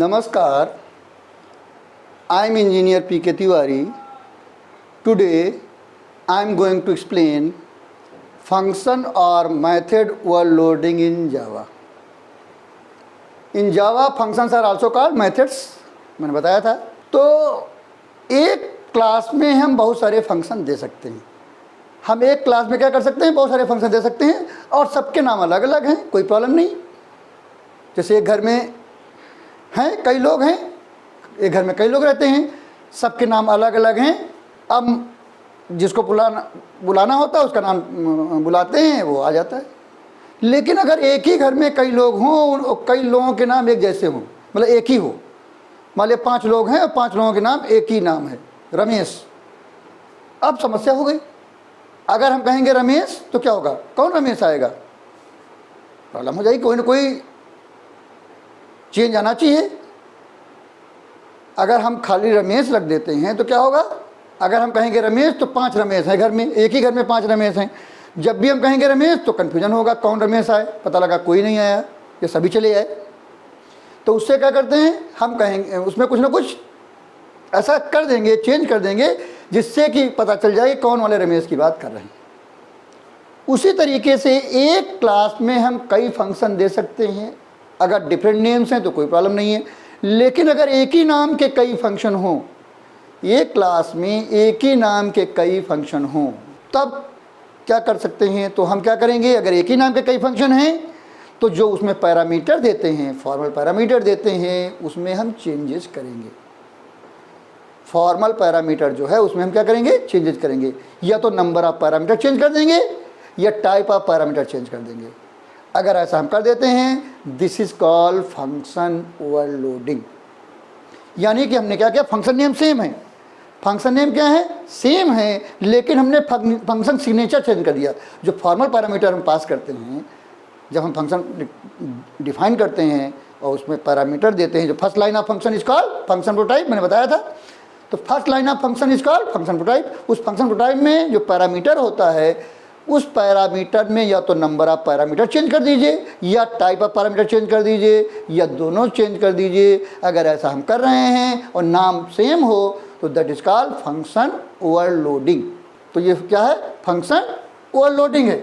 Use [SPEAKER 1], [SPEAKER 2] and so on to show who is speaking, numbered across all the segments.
[SPEAKER 1] Namaskar, I am Engineer P.K. Tiwari. Today I am going to explain function or method overloading in Java. In Java, functions are also called methods. मैंने बताया था. तो एक class में हम बहुत सारे फंक्शन दे सकते हैं. हम एक क्लास में क्या कर सकते हैं, बहुत सारे फंक्शन दे सकते हैं और सबके नाम अलग अलग हैं, कोई प्रॉब्लम नहीं. जैसे एक घर में हैं, कई लोग हैं, एक घर में कई लोग रहते हैं, सबके नाम अलग अलग हैं. अब जिसको बुलाना होता है उसका नाम बुलाते हैं, वो आ जाता है. लेकिन अगर एक ही घर में कई लोग हों, कई लोगों के नाम एक जैसे हों, मतलब एक ही हो, मान लिया 5 लोग हैं और 5 लोगों के नाम एक ही नाम है, रमेश. अब समस्या हो गई. अगर हम कहेंगे रमेश तो क्या होगा, कौन रमेश आएगा, प्रॉब्लम हो जाएगी. कोई ना कोई चेंज आना चाहिए. अगर हम खाली रमेश रख देते हैं तो क्या होगा, अगर हम कहेंगे रमेश तो 5 रमेश हैं घर में, एक ही घर में 5 रमेश हैं. जब भी हम कहेंगे रमेश तो कन्फ्यूजन होगा, कौन रमेश आए, पता लगा कोई नहीं आया या सभी चले आए. तो उससे क्या करते हैं, हम कहेंगे उसमें कुछ ना कुछ ऐसा कर देंगे, चेंज कर देंगे, जिससे कि पता चल जाए कौन वाले रमेश की बात कर रहे हैं. उसी तरीके से एक क्लास में हम कई फंक्शन दे सकते हैं. अगर डिफरेंट नेम्स हैं तो कोई प्रॉब्लम नहीं है. लेकिन अगर एक ही नाम के कई फंक्शन हों, एक क्लास में एक ही नाम के कई फंक्शन हों, तब क्या कर सकते हैं. तो हम क्या करेंगे, अगर एक ही नाम के कई फंक्शन हैं तो जो उसमें पैरामीटर देते हैं, फॉर्मल पैरामीटर देते हैं, उसमें हम चेंजेस करेंगे. फॉर्मल पैरामीटर जो है उसमें हम क्या करेंगे, चेंजेस करेंगे. या तो नंबर ऑफ पैरामीटर चेंज कर देंगे या टाइप ऑफ पैरामीटर चेंज कर देंगे. अगर ऐसा हम कर देते हैं, this is called function overloading. यानी कि हमने क्या किया, फंक्शन नेम सेम है, फंक्शन नेम क्या है, सेम है, लेकिन हमने फंक्शन सिग्नेचर चेंज कर दिया. जो फॉर्मल पैरामीटर हम पास करते हैं, जब हम फंक्शन डिफाइन करते हैं और उसमें पैरामीटर देते हैं, जो first line of function is called function prototype, मैंने बताया था. तो first line of function is called function prototype. उस फंक्शन प्रोटाइप में जो पैरामीटर होता है, उस पैरामीटर में या तो नंबर ऑफ पैरामीटर चेंज कर दीजिए या टाइप ऑफ पैरामीटर चेंज कर दीजिए या दोनों चेंज कर दीजिए. अगर ऐसा हम कर रहे हैं और नाम सेम हो तो that is called function overloading. तो ये क्या है, फंक्शन ओवरलोडिंग है.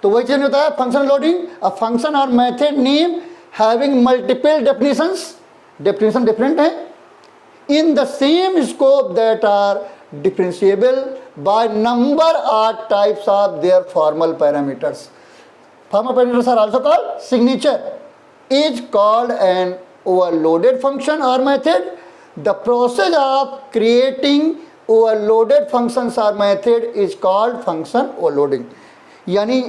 [SPEAKER 1] तो वही चीज होता है फंक्शन लोडिंग. अ फंक्शन और method name having multiple definitions, definition different है, in the same scope that are differentiable by number or types of their formal parameters. Formal parameters are also called signature. Is called an overloaded function or method. The process of creating overloaded functions or method is called function overloading. यानी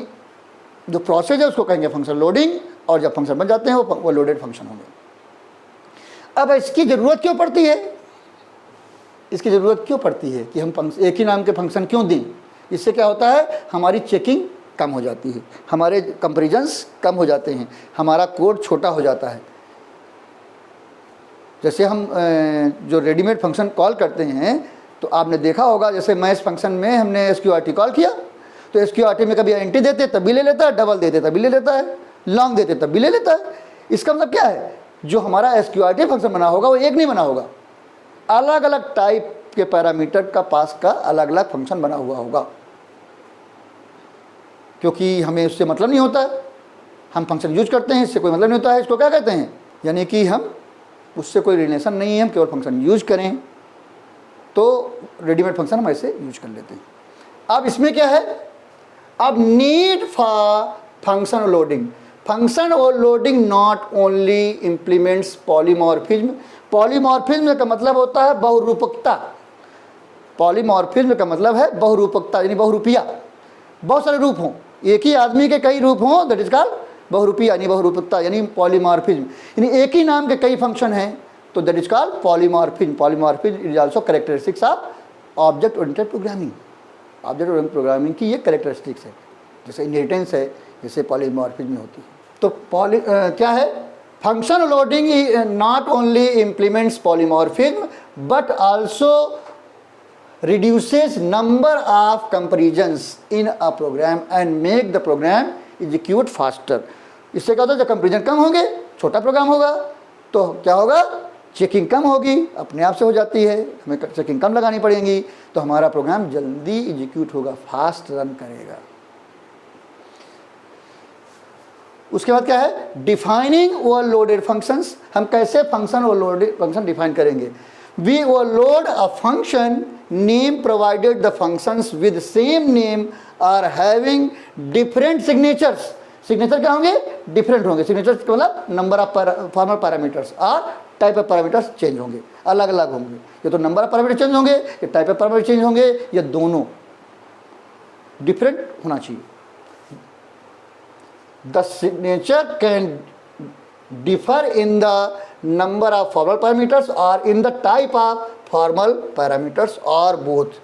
[SPEAKER 1] जो process है उसको कहेंगे function loading, और जब function बन जाते हैं वो ओवरलोडेड फंक्शन होंगे. अब इसकी ज़रूरत क्यों पड़ती है, इसकी ज़रूरत क्यों पड़ती है कि हम एक ही नाम के फंक्शन क्यों दें. इससे क्या होता है, हमारी चेकिंग कम हो जाती है, हमारे कंपैरिजंस कम हो जाते हैं, हमारा कोड छोटा हो जाता है. जैसे हम जो रेडीमेड फंक्शन कॉल करते हैं, तो आपने देखा होगा, जैसे मैच फंक्शन में हमने SQRT कॉल किया तो SQRT में कभी एंटी देते तब भी ले लेता है, डबल देते तब भी ले लेता है, लॉन्ग देते तब भी ले लेता है. इसका मतलब क्या है, जो हमारा SQRT फंक्शन बना होगा वो एक नहीं बना होगा, अलग अलग टाइप के पैरामीटर का पास का अलग अलग फंक्शन बना हुआ होगा. क्योंकि हमें उससे मतलब नहीं होता है, हम फंक्शन यूज करते हैं, इससे कोई मतलब नहीं होता है. इसको क्या कहते हैं, यानी कि हम उससे कोई रिलेशन नहीं है, हम केवल फंक्शन यूज करें तो रेडीमेड फंक्शन हम ऐसे यूज कर लेते हैं. अब इसमें क्या है, अब need for function loading. Function overloading not only implements polymorphism. Polymorphism का मतलब होता है बहुरूपकता. पॉलीमॉर्फिज्म का मतलब है बहुरूपकता, यानी बहुरूपिया, बहुत सारे रूप हों, एक ही आदमी के कई रूप हों, दैट इज कॉल्ड बहुरूपिया, यानी बहुरूपकता, यानी पॉलीमॉर्फिज्म. यानी एक ही नाम के कई फंक्शन हैं तो that is called polymorphism. Polymorphism is also characteristics of object oriented programming. Object oriented programming की ये कैरेक्टरिस्टिक्स है, जैसे इनहेरिटेंस है, जैसे पॉलीमॉर्फिज्म होती है. तो क्या है, function loading not only implements polymorphism but also reduces number of comparisons in a program and make the program execute faster. इससे क्या होता है, जब कंपेरिजन कम होंगे छोटा प्रोग्राम होगा तो क्या होगा, चेकिंग कम होगी, अपने आप से हो जाती है, हमें चेकिंग कम लगानी पड़ेगी, तो हमारा प्रोग्राम जल्दी एग्जीक्यूट होगा, फास्ट रन करेगा। उसके बाद क्या है, डिफाइनिंग ओवरलोडेड फंक्शंस। हम कैसे फंक्शन ओवरलोडेड फंक्शन डिफाइन करेंगे। We overload a function name provided the functions with same name are having different signatures. Signature क्या होंगे, डिफरेंट होंगे। सिग्नेचर मतलब नंबर ऑफ फॉर्मल पैरामीटर्स और टाइप ऑफ पैरामीटर्स चेंज होंगे, अलग अलग होंगे। या तो नंबर ऑफ पैरामीटर चेंज होंगे, या टाइप ऑफ पैरामीटर चेंज होंगे, या दोनों डिफरेंट होना चाहिए। The signature can differ in the number of formal parameters or in the type of formal parameters or both.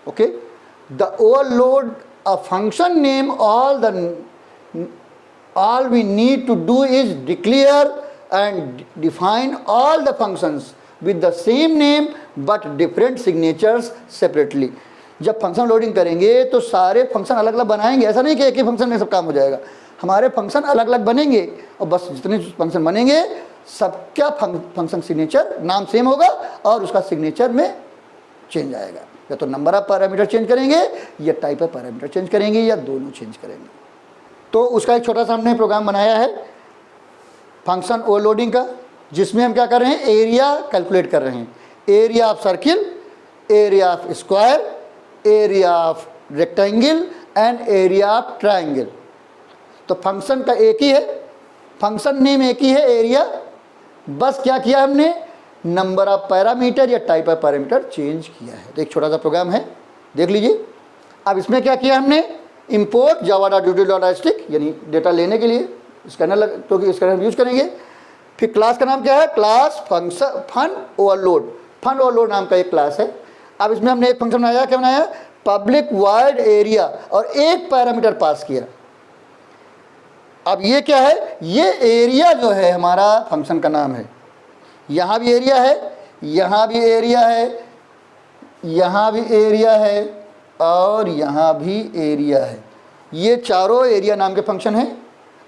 [SPEAKER 1] Okay, the overload a function name, all we need to do is declare and define all the functions with the same name but different signatures separately. जब function loading करेंगे तो सारे function अलग अलग बनाएंगे, ऐसा नहीं कि एक ही फंक्शन में सब काम हो जाएगा। हमारे फंक्शन अलग अलग बनेंगे और बस जितने फंक्शन बनेंगे सबका फंक्शन सिग्नेचर नाम सेम होगा और उसका सिग्नेचर में चेंज आएगा। या तो नंबर ऑफ पैरामीटर चेंज करेंगे, या टाइप ऑफ पैरामीटर चेंज करेंगे, या दोनों चेंज करेंगे। तो उसका एक छोटा सा हमने प्रोग्राम बनाया है फंक्शन ओवरलोडिंग का, जिसमें हम क्या कर रहे हैं, एरिया कैलकुलेट कर रहे हैं। Area of circle, area of square, area of rectangle and area of triangle. तो फंक्शन का एक ही है, फंक्शन नेम एक ही है, एरिया। बस क्या किया हमने, नंबर ऑफ पैरामीटर या टाइप ऑफ पैरामीटर चेंज किया है। तो एक छोटा सा प्रोग्राम है, देख लीजिए। अब इसमें क्या किया हमने, इंपोर्ट java.util.string यानी डेटा लेने के लिए स्कैनर तो स्कैनर हम यूज करेंगे। फिर क्लास का नाम क्या है, class function fun overload. Fun overload नाम का एक क्लास है। अब इसमें हमने एक फंक्शन बनाया, क्या बनाया, पब्लिक वाइड एरिया, और एक पैरामीटर पास किया। अब ये क्या है, ये एरिया जो है हमारा फंक्शन का नाम है। यहाँ भी एरिया है, यहाँ भी एरिया है, यहाँ भी एरिया है, और यहाँ भी एरिया है। ये चारों एरिया नाम के फंक्शन हैं।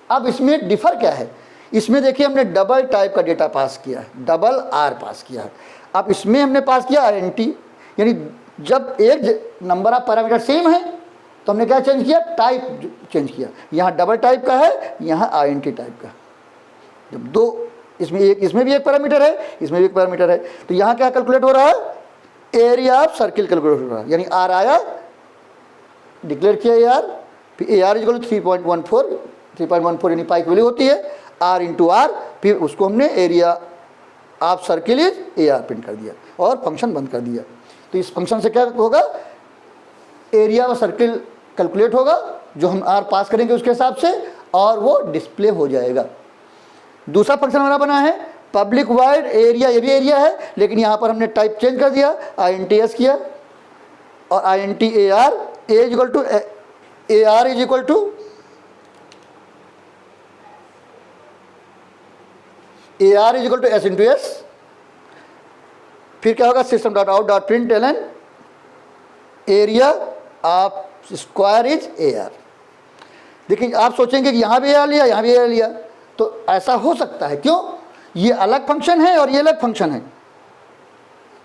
[SPEAKER 1] अब इसमें डिफर क्या है, इसमें देखिए हमने डबल टाइप का डेटा पास किया है, डबल आर पास किया है। अब इसमें हमने पास किया आईएनटी, यानी जब एक नंबर ऑफ पैरामीटर सेम है तो हमने क्या चेंज किया, टाइप चेंज किया। यहाँ डबल टाइप का है, यहाँ आईएनटी टाइप का। जब दो, इसमें भी एक पैरामीटर है, इसमें भी एक पैरामीटर है, तो यहाँ क्या कैलकुलेट हो रहा है, एरिया ऑफ सर्किल कैलकुलेट हो रहा है। यानी आर आया, डिक्लेयर किया AR, फिर AR इक्वल 3.14 यानी पाई की वैल्यू होती है, R इंटू आर, फिर उसको हमने area of circle is AR print कर दिया और फंक्शन बंद कर दिया। तो इस फंक्शन से क्या होगा, एरिया ऑफ सर्किल कैलकुलेट होगा, जो हम R पास करेंगे उसके हिसाब से, और वो डिस्प्ले हो जाएगा। दूसरा फंक्शन हमारा बना है पब्लिक वाइड एरिया, ये भी एरिया है, लेकिन यहाँ पर हमने टाइप चेंज कर दिया, INTS किया, और INT AR, A is equal to AR is equal to AR is equal to S into S। फिर क्या होगा, system dot out dot print ln area of square is AR। देखिए आप सोचेंगे कि यहाँ भी AR लिया, यहाँ भी AR लिया, तो ऐसा हो सकता है। क्यों, ये अलग फंक्शन है और ये अलग फंक्शन है,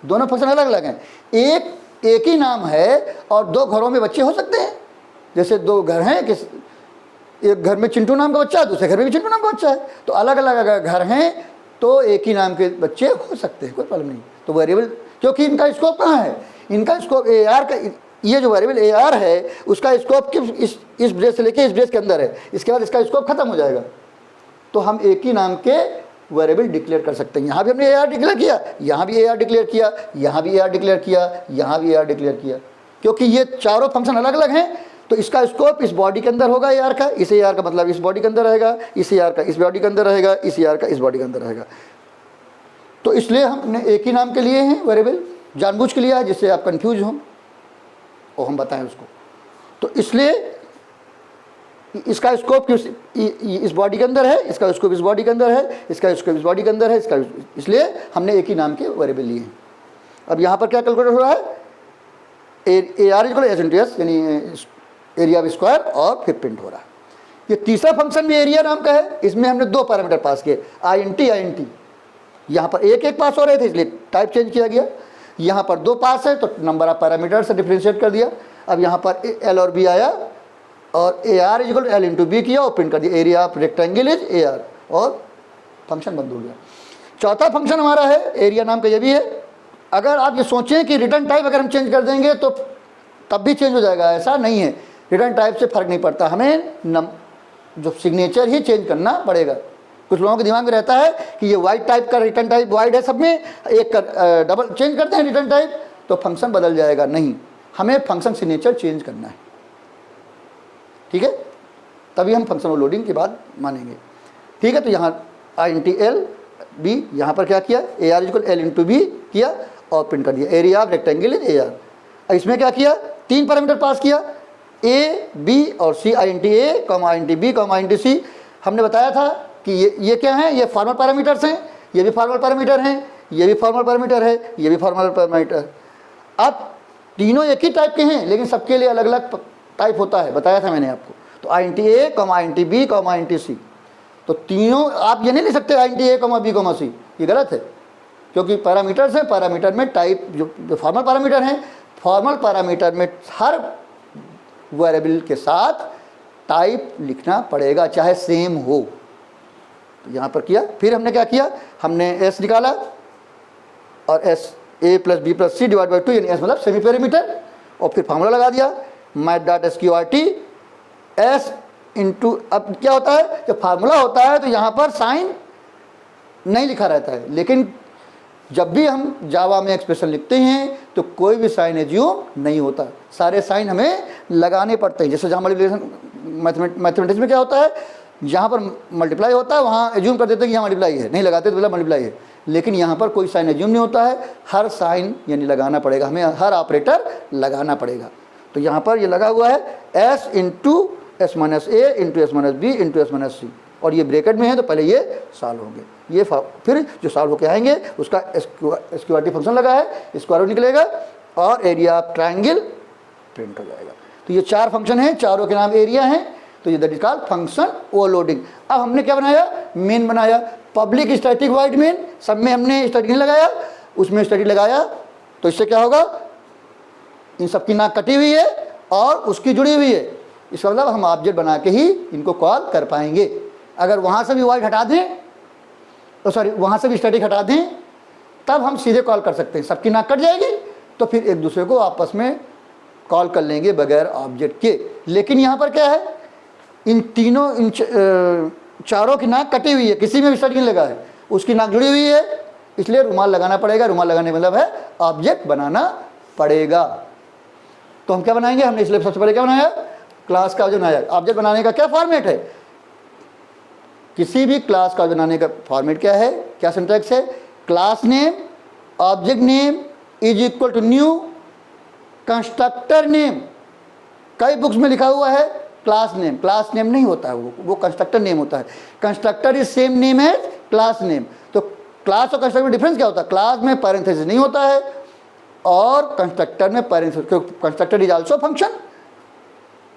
[SPEAKER 1] दोनों फंक्शन अलग अलग हैं। एक ही नाम है और दो घरों में बच्चे हो सकते हैं। जैसे दो घर हैं, एक घर में चिंटू नाम का बच्चा है, दूसरे घर में भी चिंटू नाम का बच्चा है, तो अलग अलग अगर घर हैं तो एक ही नाम के बच्चे हो सकते हैं, कोई प्रॉब्लम नहीं। तो वेरिएबल, क्योंकि इनका स्कोप कहाँ है, इनका स्कोप AR का, ये जो वेरिएबल AR है उसका स्कोप इस ब्रेस से लेके इस ब्रेस के अंदर है, इसके बाद इसका स्कोप खत्म हो जाएगा। तो हम एक ही नाम के वेरिएबल डिक्लेयर कर सकते हैं। यहाँ भी हमने AR डिक्लेयर किया, यहाँ भी AR डिक्लेयर किया, यहाँ भी AR डिक्लेयर किया, यहाँ भी AR डिक्लेयर किया। क्योंकि ये चारों फंक्शन अलग अलग हैं, तो इसका स्कोप इस बॉडी के अंदर होगा AR का, इस AR का मतलब इस बॉडी के अंदर रहेगा, इस AR का इस बॉडी के अंदर रहेगा, इस AR का इस बॉडी के अंदर रहेगा। तो इसलिए हमने एक ही नाम के लिए हैं वेरिएबल, जानबूझ के लिया है जिससे आप कंफ्यूज हों और हम बताएं उसको। तो इसलिए इसका स्कोप इस बॉडी के अंदर है, इसका स्कोप इस बॉडी के अंदर है, इसका स्कोप इस बॉडी के अंदर है, इसका, इसलिए हमने एक ही नाम के वेरिएबल लिए हैं। अब यहाँ पर क्या कैलकुलेट हो रहा है, AR equal S into S यानी एरिया ऑफ स्क्वायर, और फिर प्रिंट हो रहा है। ये तीसरा फंक्शन भी एरिया नाम का है, इसमें हमने दो पैरामीटर पास किए, INT यहाँ पर एक एक पास हो रहे थे इसलिए टाइप चेंज किया गया, यहाँ पर 2 पास है तो नंबर ऑफ पैरामीटर से डिफ्रेंशिएट कर दिया। अब यहाँ पर एल और बी आया और A R equal L into B किया और प्रिंट कर दिया, area of rectangle is A R, और फंक्शन बंद हो गया। चौथा फंक्शन हमारा है एरिया नाम का, ये भी है। अगर आप ये सोचें कि रिटर्न टाइप अगर हम चेंज कर देंगे तो तब भी चेंज हो जाएगा, ऐसा नहीं है। रिटर्न टाइप से फ़र्क नहीं पड़ता, हमें जो सिग्नेचर ही चेंज करना पड़ेगा। कुछ लोगों के दिमाग में रहता है कि ये वाइड टाइप का रिटर्न टाइप वाइड है सब में, एक कर डबल चेंज करते हैं रिटर्न टाइप तो फंक्शन बदल जाएगा। नहीं, हमें फंक्शन सिग्नेचर चेंज करना है, ठीक है, तभी हम फंक्शन ओवरलोडिंग की बात मानेंगे। ठीक है, तो यहाँ आई इंटी एल बी, यहाँ पर क्या किया, A R equal L into B किया और प्रिंट कर दिया, area of rectangle is A R. इसमें क्या किया, 3 पैरामीटर पास किया, ए बी और सी, आई इंटी ए कॉमा आई इंटी बी कॉमा आई इंटी सी। हमने बताया था कि ये क्या है, ये फॉर्मल पैरामीटर्स हैं, ये भी फॉर्मल पैरामीटर हैं, ये भी फॉर्मल पैरामीटर है, ये भी फॉर्मल पैरामीटर। अब तीनों एक ही टाइप के हैं लेकिन सबके लिए अलग अलग टाइप होता है, बताया था मैंने आपको। तो आई इंटी ए कॉमा आई इंटी बी कॉमा आई इंटी सी, तो तीनों आप ये नहीं लिख सकते आई इंटी ए कॉमा बी कॉमा सी, ये गलत है, क्योंकि पैरामीटर्स हैं, पैरामीटर में टाइप जो फॉर्मल पैरामीटर हैं, फॉर्मल पैरामीटर में हर वेरिएबल के साथ टाइप लिखना पड़ेगा चाहे सेम हो। तो यहाँ पर किया, फिर हमने क्या किया, हमने एस निकाला और S A plus B plus C divide by 2 यानी एस मतलब सेमी पैरामीटर, और फिर फार्मूला लगा दिया math dot S Q R T S into. अब क्या होता है, जब फार्मूला होता है तो यहाँ पर साइन नहीं लिखा रहता है, लेकिन जब भी हम जावा में एक्सप्रेशन लिखते हैं तो कोई भी साइन एज्यूम नहीं होता, सारे साइन हमें लगाने पड़ते हैं। जैसे जहाँ मल्टीप्लिकेशन मैथमेटिक्स में क्या होता है, जहाँ पर मल्टीप्लाई होता है वहाँ एज्यूम कर देते हैं कि यहाँ मल्टीप्लाई है, नहीं लगाते तो बोला मल्टीप्लाई है, लेकिन यहाँ पर कोई साइन एज्यूम नहीं होता है, हर साइन यानी लगाना पड़ेगा, हमें हर ऑपरेटर लगाना पड़ेगा। तो यहाँ पर ये लगा हुआ है S into S minus A into S minus B into S minus C, और ये ब्रैकेट में है तो पहले ये सॉल्व होंगे, ये फिर जो सॉल्व होके आएंगे उसका स्क्वायर फंक्शन लगा है, स्क्वायर निकलेगा और एरिया ऑफ ट्रायंगल प्रिंट हो जाएगा। तो ये 4 फंक्शन हैं, चारों के नाम एरिया हैं, तो ये that is called function overloading. अब हमने क्या बनाया, मेन बनाया, पब्लिक स्टैटिक वाइड मेन, सब में हमने स्टैटिक नहीं लगाया, उसमें स्टैटिक लगाया, तो इससे क्या होगा, इन सब की नाक कटी हुई है और उसकी जुड़ी हुई है, इसका मतलब हम ऑब्जेक्ट बना के ही इनको कॉल कर पाएंगे। अगर वहाँ से भी वाइड हटा दें, तो सॉरी वहाँ से भी स्टैटिक हटा दें, तब हम सीधे कॉल कर सकते हैं, सबकी नाक कट जाएगी तो फिर एक दूसरे को आपस में कॉल कर लेंगे बगैर ऑब्जेक्ट के। लेकिन यहाँ पर क्या है, इन तीनों चारों की नाक कटी हुई है, किसी में भी स्टैटिक नहीं लगा है, उसकी नाक जुड़ी हुई है, इसलिए रुमाल लगाना पड़ेगा। रुमाल लगाने का मतलब है ऑब्जेक्ट बनाना पड़ेगा। तो हम क्या बनाएंगे, हमने इसलिए सबसे पहले क्या बनाया, क्लास का ऑब्जेक्ट बनाया। ऑब्जेक्ट बनाने का क्या फॉर्मेट है, किसी भी क्लास का बनाने का फॉर्मेट क्या है, क्या सिंटैक्स है, class name object name is equal to new constructor name. कई बुक्स में लिखा हुआ है क्लास नेम नहीं होता है, वो कंस्ट्रक्टर नेम होता है। कंस्ट्रक्टर इज सेम नेम है क्लास नेम। तो क्लास और कंस्ट्रक्टर में डिफरेंस क्या होता है, क्लास में पैरेंथेसिस नहीं होता है और कंस्ट्रक्टर में parenthesis, constructor is also function,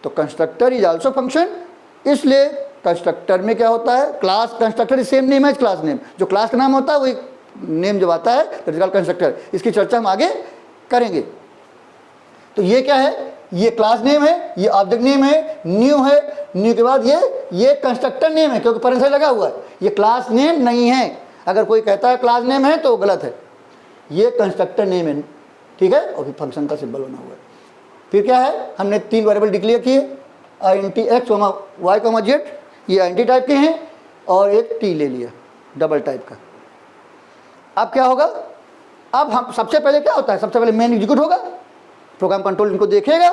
[SPEAKER 1] तो कंस्ट्रक्टर इज आल्सो फंक्शन, इसलिए कंस्ट्रक्टर में क्या होता है, class constructor is same name है क्लास नेम, जो क्लास का नाम होता है वही नेम जब आता है कंस्ट्रक्टर। इसकी चर्चा हम आगे करेंगे। तो ये क्या है, ये क्लास नेम है, ये ऑब्जेक्ट नेम है, न्यू है, न्यू के बाद ये कंस्ट्रक्टर नेम है क्योंकि पैरेंथेसिस लगा हुआ है, ये क्लास नेम नहीं है। अगर कोई कहता है क्लास नेम है तो वो गलत है, ये कंस्ट्रक्टर नेम है, ठीक है, और फिर फंक्शन का सिंबल बना हुआ है। फिर क्या है, हमने 3 वेरिएबल डिक्लेयर किए, I N T X Y comma Z, ये आई एन टी टाइप के हैं, और एक टी ले लिया डबल टाइप का। अब क्या होगा, अब हम सबसे पहले क्या होता है, सबसे पहले मेन एग्जीक्यूट होगा, प्रोग्राम कंट्रोल इनको देखेगा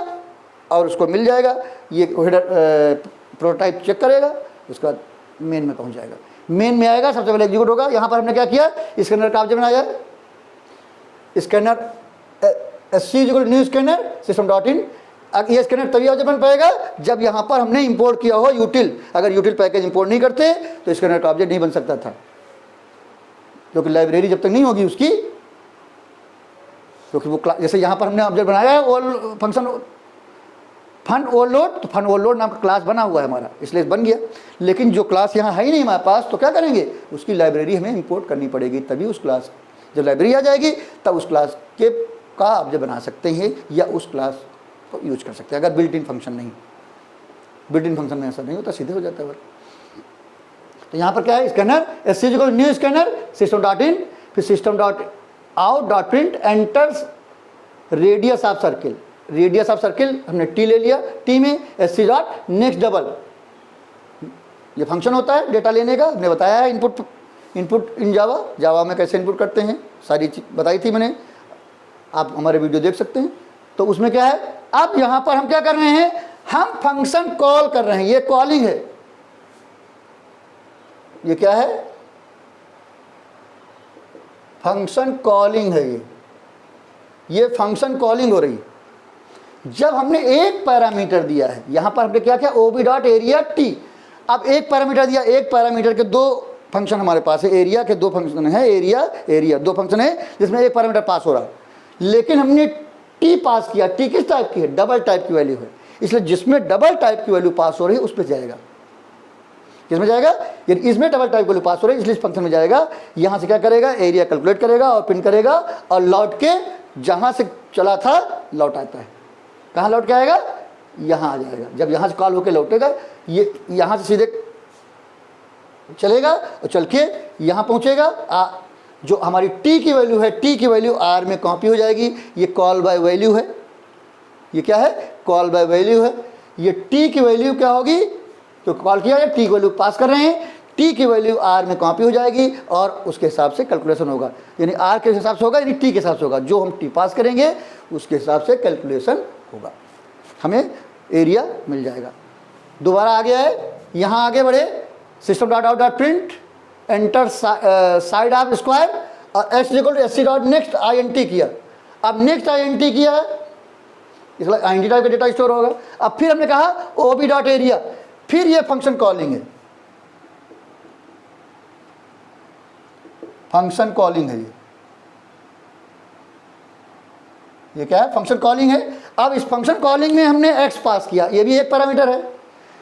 [SPEAKER 1] और उसको मिल जाएगा, ये हेडर प्रोटोटाइप चेक करेगा, उसके बाद मेन में पहुंच जाएगा। मेन में आएगा, सबसे पहले एग्जीक्यूट होगा। यहाँ पर हमने क्या किया, स्कैनर का ऑब्जेक्ट बनाया, scanner SC new scanner system dot इन। ये स्कैनर तभी ऑब्जेक्ट बन पाएगा जब यहाँ पर हमने इंपोर्ट किया हो यूटिल। अगर यूटिल पैकेज इंपोर्ट नहीं करते तो स्कैनर का ऑब्जेक्ट नहीं बन सकता था, क्योंकि लाइब्रेरी जब तक नहीं होगी उसकी, क्योंकि वो जैसे यहाँ पर हमने ऑब्जेक्ट बनाया है ऑल फंक्शन फन ओवरलोड, तो फन ओवरलोड नाम का क्लास बना हुआ है हमारा, इसलिए बन गया। लेकिन जो क्लास यहाँ है ही नहीं हमारे पास, तो क्या करेंगे, उसकी लाइब्रेरी हमें इंपोर्ट करनी पड़ेगी, तभी उस क्लास, जब लाइब्रेरी आ जाएगी तब उस क्लास के का ऑब्जेक्ट बना सकते हैं या उस क्लास को यूज कर सकते हैं। अगर बिल्ट इन फंक्शन नहीं, बिल्ट इन फंक्शन में ऐसा नहीं होता, सीधे हो जाता है वर्क। तो यहाँ पर क्या है, scanner S new scanner system dot in, फिर system dot out dot print enters radius of circle, radius of circle हमने टी ले लिया, टी में S C dot next double, ये फंक्शन होता है डेटा लेने का, हमने बताया है। इनपुट इन जावा, जावा में कैसे इनपुट करते हैं सारी चीज बताई थी मैंने, आप हमारे वीडियो देख सकते हैं। तो उसमें क्या है, अब यहाँ पर हम क्या कर रहे हैं, हम फंक्शन कॉल कर रहे हैं, ये कॉलिंग है, ये क्या है, फंक्शन कॉलिंग है, ये फंक्शन कॉलिंग हो रही। जब हमने एक पैरामीटर दिया है, यहां पर हमने क्या किया, ओबी डॉट एरिया टी, अब एक पैरामीटर दिया, एक पैरामीटर के दो फंक्शन हमारे पास है, एरिया के दो फंक्शन है, एरिया दो फंक्शन है जिसमें एक पैरामीटर पास हो रहा है, लेकिन हमने टी पास किया, टी किस टाइप की है, डबल टाइप की वैल्यू है, इसलिए जिसमें डबल टाइप की वैल्यू पास हो रही है उस पर जाएगा, किसमें जाएगा, यदि इसमें डबल टाइप वैल्यू पास हो रही है इसलिए इस फंक्शन में जाएगा। यहां से क्या करेगा, एरिया कैलकुलेट करेगा और प्रिंट करेगा और लौट के जहां से चला था लौट आता है, कहाँ लौट के आएगा, यहाँ आ जाएगा। जब यहाँ से कॉल होकर लौटेगा, ये यहाँ से सीधे चलेगा और चल के यहाँ पहुँचेगा, जो हमारी टी की वैल्यू है, टी की वैल्यू आर में कॉपी हो जाएगी, ये कॉल बाय वैल्यू है, ये क्या है, कॉल बाय वैल्यू है। ये टी की वैल्यू क्या होगी, तो कॉल किया है, टी की वैल्यू पास कर रहे हैं, टी की वैल्यू आर में कॉपी हो जाएगी और उसके हिसाब से कैलकुलेशन होगा, यानी आर के हिसाब से होगा यानी टी के हिसाब से होगा, जो हम टी पास करेंगे उसके हिसाब से कैलकुलेशन होगा, हमें एरिया मिल जाएगा। दोबारा आ गया है, यहाँ आगे बढ़े, system dot out dot print enter side of square और S equal to S C dot next I N T किया। अब नेक्स्ट आई एन टी किया है, इसलिए आई एन टी टाइप का डेटा स्टोर होगा। अब फिर हमने कहा ओ बी डॉट एरिया, फिर ये फंक्शन कॉलिंग है, फंक्शन कॉलिंग है, ये क्या है, फंक्शन कॉलिंग है। अब इस फंक्शन कॉलिंग में हमने x पास किया, ये भी एक पैरामीटर है,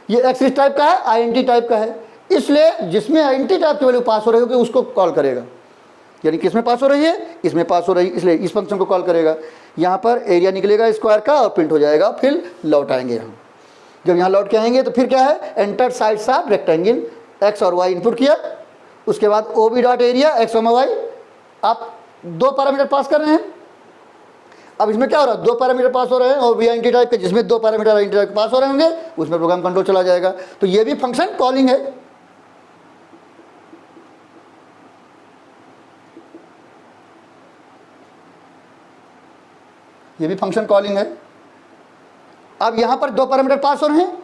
[SPEAKER 1] ये x इस टाइप का है, आईएनटी टाइप का है, इसलिए जिसमें आईएनटी टाइप की वैल्यू पास हो रही होगी उसको कॉल करेगा, यानी किसमें पास हो रही है, इसमें पास हो रही है, इसलिए इस फंक्शन को कॉल करेगा। यहाँ पर एरिया निकलेगा स्क्वायर का और प्रिंट हो जाएगा, फिर लौट आएंगे यहाँ। जब यहाँ लौट के आएंगे तो फिर क्या है, enter sides of rectangle, x और y इनपुट किया, उसके बाद O B dot area x और y, आप दो पैरामीटर पास कर रहे हैं। अब इसमें क्या हो रहा है, दो पैरामीटर पास हो रहे हैं और वी टाइप के, जिसमें दो पैरामीटर आई टाइप पास हो रहे होंगे उसमें प्रोग्राम कंट्रोल चला जाएगा। तो ये भी फंक्शन कॉलिंग है। ये भी फंक्शन कॉलिंग है। अब यहां पर दो पैरामीटर पास हो रहे हैं,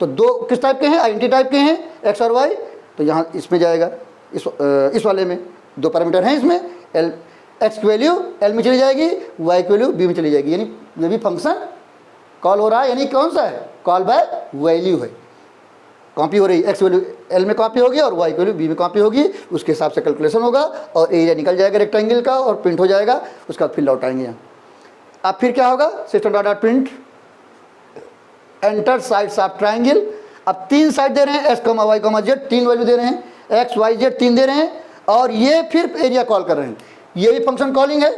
[SPEAKER 1] तो दो किस टाइप के हैं, आईएनटी टाइप के हैं, एक्स और वाई, तो यहाँ इसमें जाएगा, इस वाले में दो पैरामीटर हैं, इसमें एल एक्स की वैल्यू एल में चली जाएगी, वाई की वैल्यू बी में चली जाएगी, यानी ये भी फंक्शन कॉल हो रहा है, यानी कौन सा है, कॉल बाय वैल्यू है, कॉपी हो रही है, एक्स वैल्यू एल में कॉपी होगी और वाई की वैल्यू बी में कॉपी होगी, उसके हिसाब से कैलकुलेशन होगा और एरिया निकल जाएगा रेक्टेंगल का और प्रिंट हो जाएगा, उसका फिर लौट आएंगे यहाँ। अब फिर क्या होगा, system dot dot print enter sides of triangle. अब तीन साइड दे रहे हैं, X comma Y comma Z, तीन वैल्यू दे रहे हैं, एक्स वाई जेड तीन दे रहे हैं और ये फिर एरिया कॉल कर रहे हैं, ये भी फंक्शन कॉलिंग है।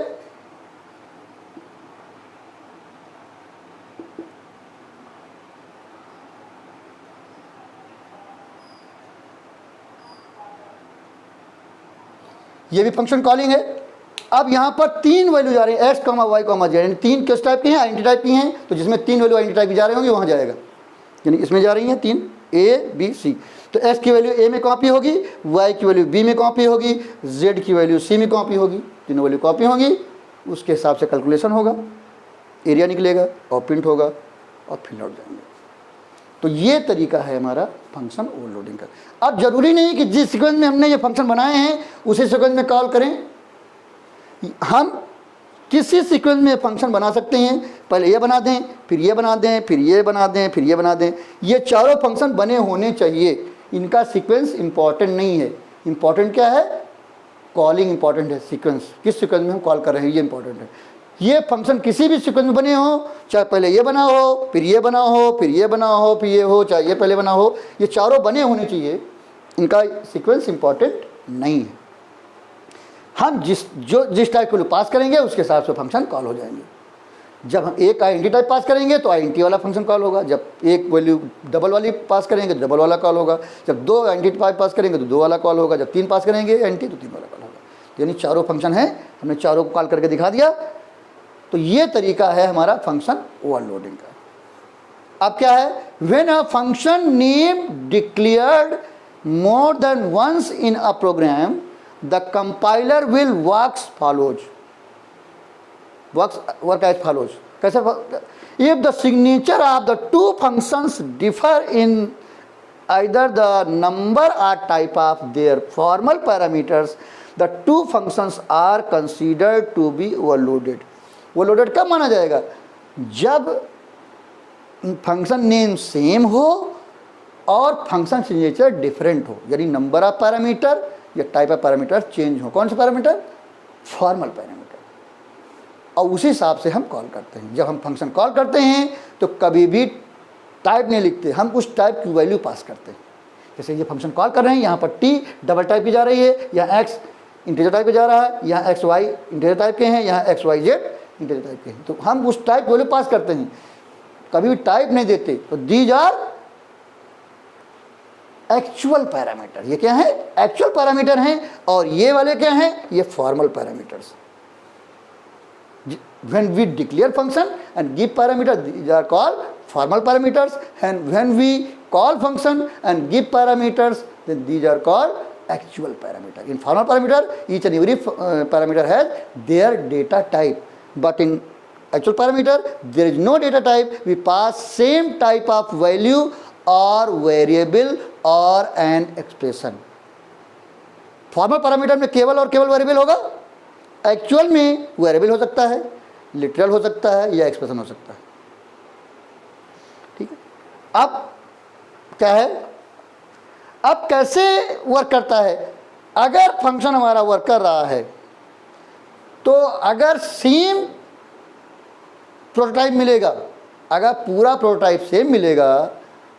[SPEAKER 1] ये भी फंक्शन कॉलिंग है। अब यहां पर तीन वैल्यू जा रही है, X comma Y comma Z, तीन किस टाइप की हैं, आइडेंटिटी टाइप की हैं, तो जिसमें तीन वैल्यू आइडेंटिटी टाइप की जा रही होंगी वहां जाएगा, यानी इसमें जा रही हैं तीन, ए बी सी, तो एक्स की वैल्यू ए में कॉपी होगी, वाई की वैल्यू बी में कॉपी होगी, जेड की वैल्यू सी में कॉपी होगी, तीनों वैल्यू कॉपी होगी, उसके हिसाब से कैलकुलेशन होगा, एरिया निकलेगा और प्रिंट होगा और फिर लौट जाएंगे। तो ये तरीका है हमारा फंक्शन ओवरलोडिंग का। अब जरूरी नहीं कि जिस सीक्वेंस में हमने ये फंक्शन बनाए हैं उसी सीक्वेंस में कॉल करें, हम किसी सीक्वेंस में फंक्शन बना सकते हैं, पहले ये बना दें, फिर ये बना दें, फिर ये बना दें, फिर ये बना दें, ये चारों फंक्शन बने होने चाहिए, इनका सीक्वेंस इंपॉर्टेंट नहीं है। इंपॉर्टेंट क्या है, कॉलिंग इंपॉर्टेंट है, सीक्वेंस किस सीक्वेंस में हम कॉल कर रहे हैं ये इंपॉर्टेंट है। ये फंक्शन किसी भी सीक्वेंस में बने हो, चाहे पहले ये बना हो, फिर ये बना हो, फिर ये बना हो, फिर ये हो, चाहे ये पहले बना हो, ये चारों बने होने चाहिए, इनका सीक्वेंस इंपॉर्टेंट नहीं है। हम जिस टाइप को पास करेंगे उसके हिसाब से फंक्शन कॉल हो जाएंगे। जब हम एक आइडेंटिटी टाइप पास करेंगे तो आइडेंटिटी वाला फंक्शन कॉल होगा, जब एक वैल्यू डबल वाली पास करेंगे तो डबल वाला कॉल होगा, जब दो आइडेंटिटी टाइप पास करेंगे तो दो वाला कॉल होगा, जब तीन पास करेंगे आइडेंटिटी तो तीन वाला कॉल होगा। यानी चारों फंक्शन हैं, हमने चारों को कॉल करके दिखा दिया। तो ये तरीका है हमारा फंक्शन ओवरलोडिंग का। अब क्या है, when a function name declared more than once in a program the compiler will work as follows. कैसे? If the signature of the two functions differ in either the number or type of their formal parameters, the two functions are considered to be overloaded. Overloaded कब माना जाएगा? जब function name same हो और function signature different हो, यानी number of parameter या type of parameter change हो। कौन से पैरामीटर? Formal parameter. और उसी हिसाब से हम कॉल करते हैं। जब हम फंक्शन कॉल करते हैं तो कभी भी टाइप नहीं लिखते, हम उस टाइप की वैल्यू पास करते हैं। जैसे ये फंक्शन कॉल कर रहे हैं, यहाँ पर टी डबल टाइप की जा रही है, यहाँ एक्स इंटीजर टाइप पे जा रहा है, यहाँ एक्स वाई इंटीजर टाइप के हैं, यहाँ X Y Z integer type के हैं। तो हम उस टाइप वैल्यू पास करते हैं, कभी भी टाइप नहीं देते। तो दीज आर एक्चुअल पैरामीटर। ये क्या है? एक्चुअल पैरामीटर हैं। और ये वाले क्या हैं? ये formal parameters. When we declare function and give parameter, these are called formal parameters, and when we call function and give parameters, then these are called actual parameter. In formal parameter, each and every parameter has their data type, but in actual parameter there is no data type. We pass same type of value or variable or an expression. Formal parameter में केवल और केवल variable होगा, actual में variable हो सकता है, literal हो सकता है, या एक्सप्रेशन हो सकता है। ठीक है। अब क्या है, अब कैसे वर्क करता है? अगर फंक्शन हमारा वर्क कर रहा है तो अगर सेम प्रोटोटाइप मिलेगा, अगर पूरा प्रोटोटाइप सेम मिलेगा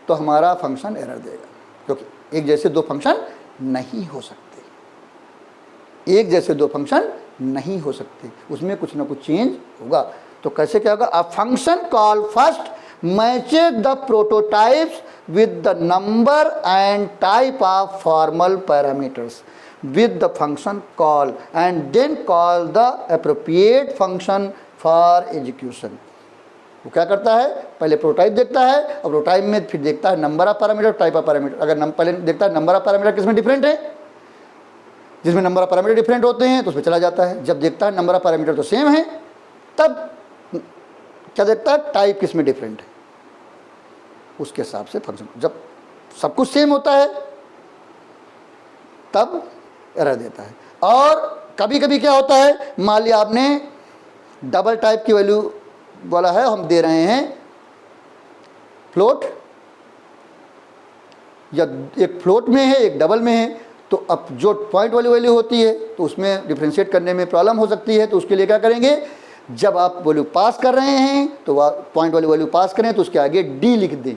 [SPEAKER 1] तो हमारा फंक्शन एरर देगा, क्योंकि एक जैसे दो फंक्शन नहीं हो सकते। एक जैसे दो फंक्शन नहीं हो सकते, उसमें कुछ ना कुछ चेंज होगा। तो कैसे क्या होगा? A function call first matches the prototypes with the number and type of formal parameters with the function call and then call the appropriate function for execution. वो क्या करता है? पहले प्रोटोटाइप देखता है, और प्रोटोटाइप में फिर देखता है number of parameter, type of parameter. अगर पहले देखता है नंबर ऑफ पैरामीटर किसमें डिफरेंट है, जिसमें नंबर ऑफ पैरामीटर डिफरेंट होते हैं तो उसमें चला जाता है। जब देखता है नंबर ऑफ पैरामीटर तो सेम है, तब क्या देखता है? टाइप किसमें डिफरेंट है, उसके हिसाब से फंक्शन। जब सब कुछ सेम होता है तब एरर देता है। और कभी कभी क्या होता है, मान लिया आपने डबल टाइप की वैल्यू बोला है, हम दे रहे हैं फ्लोट, या एक फ्लोट में है एक डबल में है, तो अब जो पॉइंट वाली वैल्यू होती है तो उसमें डिफ्रेंशिएट करने में प्रॉब्लम हो सकती है। तो उसके लिए क्या करेंगे, जब आप वैल्यू पास कर रहे हैं तो पॉइंट वाली वैल्यू पास करें तो उसके आगे डी लिख दें,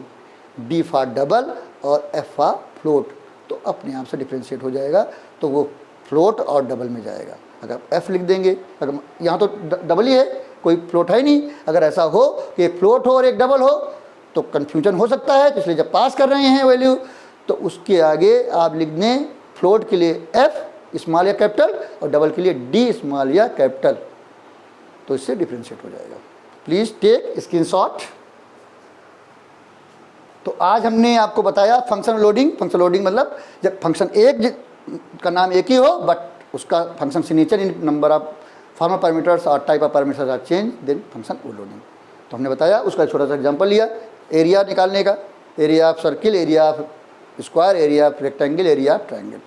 [SPEAKER 1] डी फॉर डबल और एफ फॉर फ्लोट, तो अपने आप से डिफ्रेंशिएट हो जाएगा। तो वो फ्लोट और डबल में जाएगा। अगर एफ लिख देंगे, अगर यहाँ तो डबल ही है, कोई फ्लोट है नहीं, अगर ऐसा हो कि एक फ्लोट हो और एक डबल हो तो कन्फ्यूजन हो सकता है। तो इसलिए जब पास कर रहे हैं वैल्यू तो उसके आगे आप लिख दें फ्लोट के लिए एफ स्मॉल या कैपिटल और डबल के लिए डी स्मॉल या कैपिटल, तो इससे डिफ्रेंशिएट हो जाएगा। Please take screenshot. तो आज हमने आपको बताया फंक्शन लोडिंग। फंक्शन लोडिंग मतलब जब फंक्शन एक का नाम एक ही हो बट उसका function signature in number of formal parameters और type of parameters are change, then function overloading. तो हमने बताया, उसका छोटा सा एग्जांपल लिया एरिया निकालने का, area of circle, area of square, area of rectangle, area of triangle.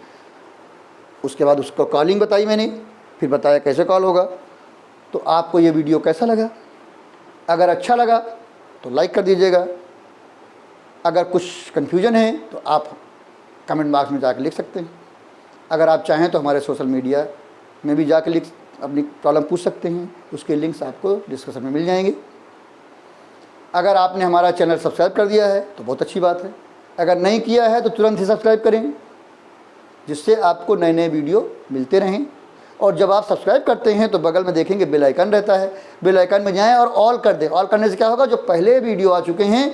[SPEAKER 1] उसके बाद उसको कॉलिंग बताई मैंने, फिर बताया कैसे कॉल होगा। तो आपको ये वीडियो कैसा लगा? अगर अच्छा लगा तो लाइक कर दीजिएगा। अगर कुछ कन्फ्यूजन है तो आप कमेंट बॉक्स में जाकर लिख सकते हैं। अगर आप चाहें तो हमारे सोशल मीडिया में भी जाकर अपनी प्रॉब्लम पूछ सकते हैं, उसके लिंक्स आपको डिस्क्रिप्शन में मिल जाएंगे। अगर आपने हमारा चैनल सब्सक्राइब कर दिया है तो बहुत अच्छी बात है, अगर नहीं किया है तो तुरंत ही सब्सक्राइब करें, जिससे आपको नए नए वीडियो मिलते रहें। और जब आप सब्सक्राइब करते हैं तो बगल में देखेंगे बेल आइकन रहता है, बेल आइकन में जाएं और ऑल कर दें। ऑल करने से क्या होगा, जो पहले वीडियो आ चुके हैं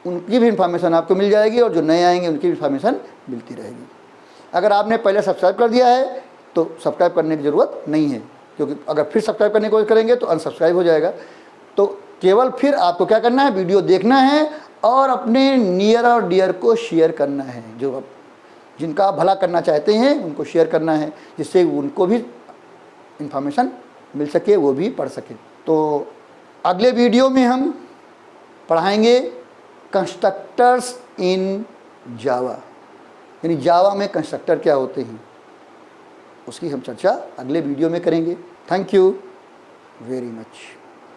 [SPEAKER 1] उनकी भी इन्फॉर्मेशन आपको मिल जाएगी और जो नए आएंगे उनकी भी इन्फॉर्मेशन मिलती रहेगी। अगर आपने पहले सब्सक्राइब कर दिया है तो सब्सक्राइब करने की ज़रूरत नहीं है, क्योंकि अगर फिर सब्सक्राइब करने की कोशिश करेंगे तो अनसब्सक्राइब हो जाएगा। तो केवल फिर आपको क्या करना है, वीडियो देखना है और अपने नियर और डियर को शेयर करना है। जो जिनका आप भला करना चाहते हैं उनको शेयर करना है, जिससे उनको भी इन्फॉर्मेशन मिल सके, वो भी पढ़ सके। तो अगले वीडियो में हम पढ़ाएंगे कंस्ट्रक्टर्स इन जावा, यानी जावा में कंस्ट्रक्टर क्या होते हैं, उसकी हम चर्चा अगले वीडियो में करेंगे। Thank you very much.